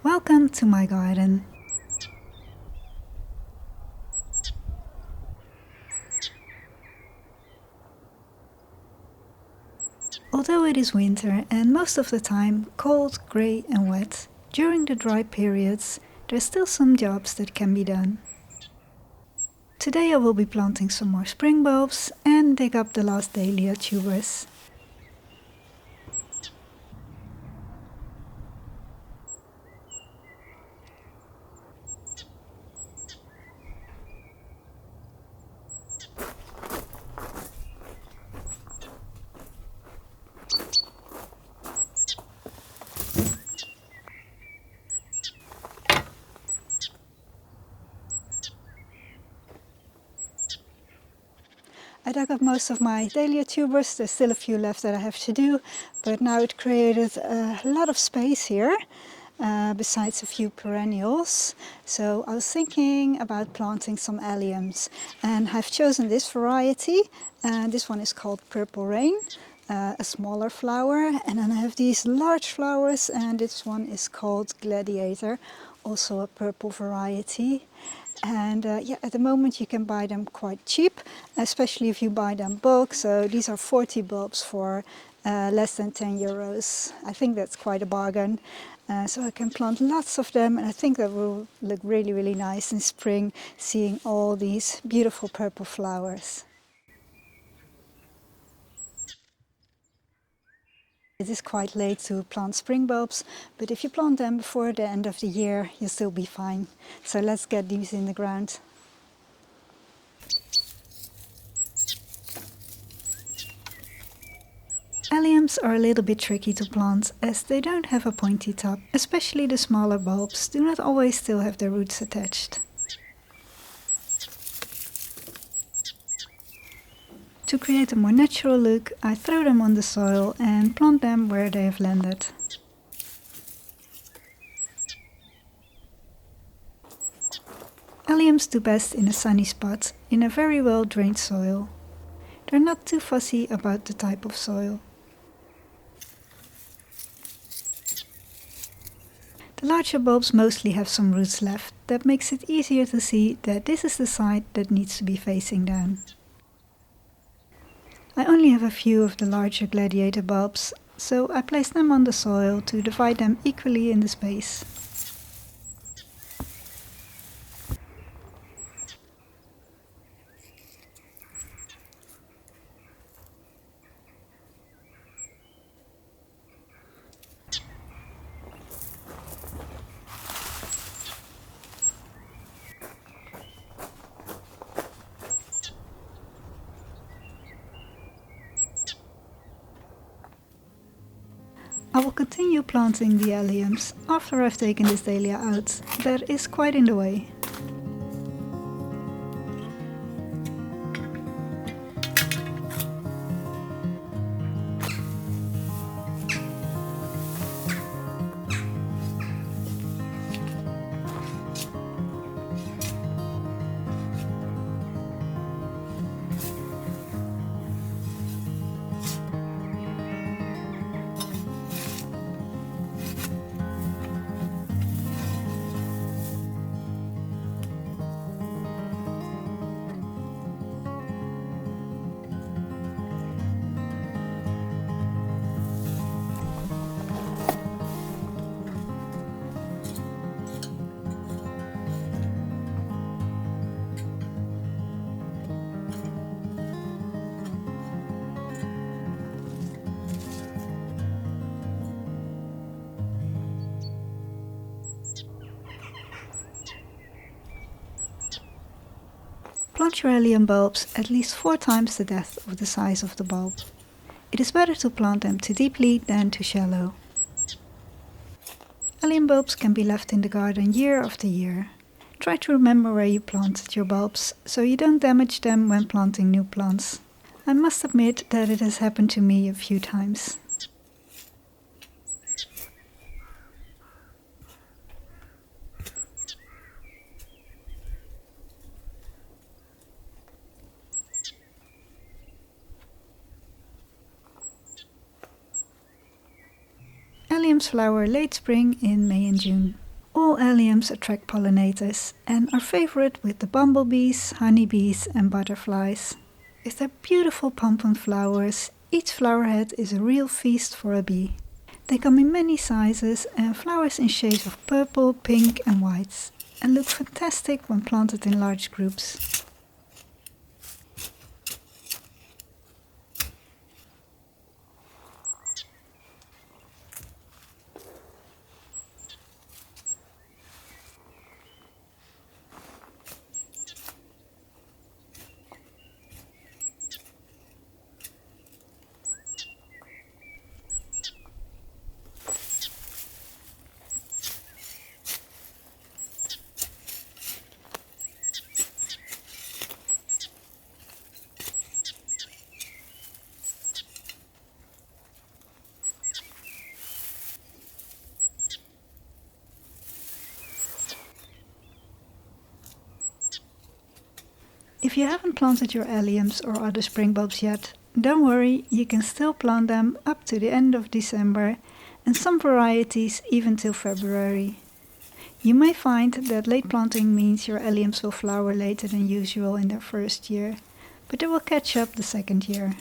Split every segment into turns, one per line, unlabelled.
Welcome to my garden. Although it is winter and most of the time cold, grey and wet, during the dry periods there's still some jobs that can be done. Today I will be planting some more spring bulbs and dig up the last dahlia tubers. I dug up most of my dahlia tubers, there's still a few left that I have to do, but now it created a lot of space here, besides a few perennials. So I was thinking about planting some alliums, and I've chosen this variety. This one is called Purple Rain, a smaller flower, and then I have these large flowers, and this one is called Gladiator, also a purple variety. And yeah, at the moment you can buy them quite cheap, especially if you buy them bulk. So these are 40 bulbs for less than 10 euros. I think that's quite a bargain. So I can plant lots of them, and I think that will look really, really nice in spring, seeing all these beautiful purple flowers. It is quite late to plant spring bulbs, but if you plant them before the end of the year, you'll still be fine. So let's get these in the ground. Alliums are a little bit tricky to plant as they don't have a pointy top. Especially the smaller bulbs do not always still have their roots attached. To create a more natural look, I throw them on the soil and plant them where they have landed. Alliums do best in a sunny spot, in a very well drained soil. They're not too fussy about the type of soil. The larger bulbs mostly have some roots left. That makes it easier to see that this is the side that needs to be facing down. I only have a few of the larger gladiator bulbs, so I place them on the soil to divide them equally in the space. I will continue planting the alliums after I've taken this dahlia out. That is quite in the way. Plant your allium bulbs at least 4 times the depth of the size of the bulb. It is better to plant them too deeply than too shallow. Allium bulbs can be left in the garden year after year. Try to remember where you planted your bulbs so you don't damage them when planting new plants. I must admit that it has happened to me a few times. Alliums flower late spring in May and June. All alliums attract pollinators and are favorite with the bumblebees, honeybees and butterflies. With their beautiful pompon flowers, each flower head is a real feast for a bee. They come in many sizes and flowers in shades of purple, pink and whites, and look fantastic when planted in large groups. If you haven't planted your alliums or other spring bulbs yet, don't worry, you can still plant them up to the end of December and some varieties even till February. You may find that late planting means your alliums will flower later than usual in their first year, but they will catch up the second year.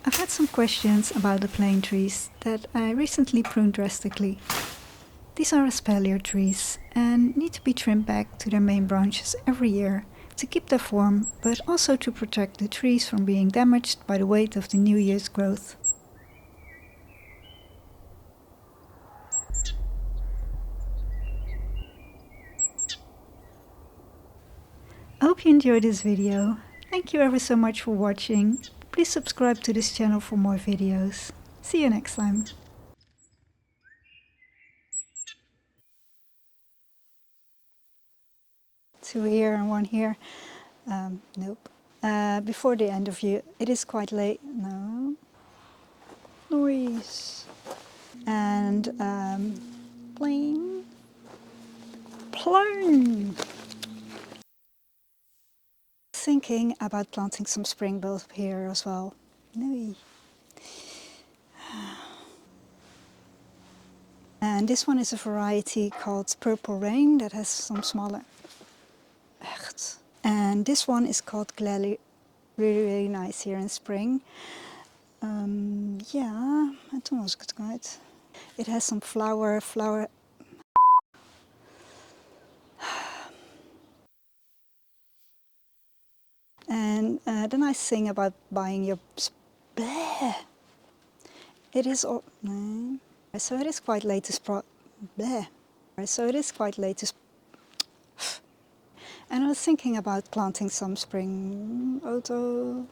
I've had some questions about the plane trees that I recently pruned drastically. These are espalier trees and need to be trimmed back to their main branches every year to keep their form, but also to protect the trees from being damaged by the weight of the new year's growth. I hope you enjoyed this video. Thank you ever so much for watching. Please subscribe to this channel for more videos. See you next time. Two here and one here. Nope. Before the end of year, it is quite late. No. Noise. And plane. Plane. Thinking about planting some spring bulb here as well. No. And this one is a variety called Purple Rain that has some smaller. Echt. And this one is called Gladly, really nice here in spring. Ja, en toen was ik het kwijt. It has some flower. And then I sing about buying your... Bleh. It is all... No. So it is quite late to Bleh. So it is quite late to... And I was thinking about planting some spring auto...